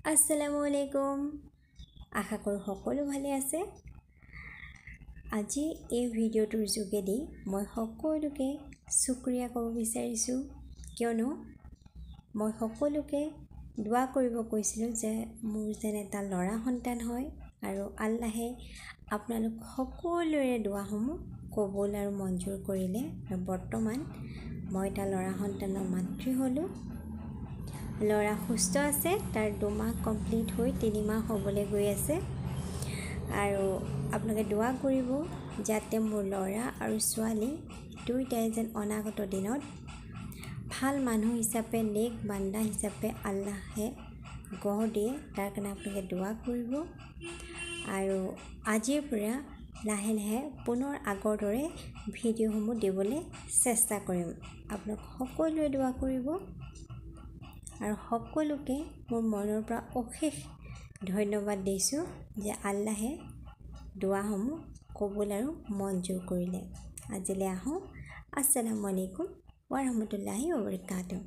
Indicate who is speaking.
Speaker 1: আসসালামু আলাইকুম। আশা কৰোঁ সকলো ভালে আছে। আজি এই ভিডিঅ'টোৰ যোগেদি মই সকলোকে শুক্ৰিয়া ক'ব বিচাৰিছোঁ, কিয়নো মই সকলোকে দোৱা কৰিব কৈছিলোঁ যে মোৰ যেন এটা ল'ৰা সন্তান হয় আৰু আল্লাহে আপোনালোক সকলোৰে দোৱাসমূহ কবুল আৰু মঞ্জুৰ কৰিলে। আৰু বৰ্তমান মই এটা ল'ৰা সন্তানৰ মাতৃ হ'লোঁ। ল'ৰা সুস্থ আছে, তাৰ 2 মাহ কমপ্লিট হৈ 3 মাহ হ'বলৈ গৈ আছে। আৰু আপোনালোকে দোৱা কৰিব যাতে মোৰ ল'ৰা আৰু ছোৱালী দুয়োটাই যেন অনাগত দিনত ভাল মানুহ হিচাপে, নেক বান্দা হিচাপে আল্লাহে গঢ় দিয়ে, তাৰ কাৰণে আপোনালোকে দোৱা কৰিব। আৰু আজিৰ পৰা লাহে লাহে পুনৰ আগৰ দৰে ভিডিঅ'সমূহ দিবলৈ চেষ্টা কৰিম। আপোনালোক সকলোৱে দোৱা কৰিব আৰু সকলোকে মোৰ মনৰ পৰা অশেষ ধন্যবাদ দিছোঁ যে আল্লাহে দোৱাসমূহ কবুল আৰু মঞ্জুৰ কৰিলে। আজিলৈ আহোঁ। আসসালামু আলাইকুম ৱা ৰাহমাতুল্লাহি ৱা বাৰাকাতুহু।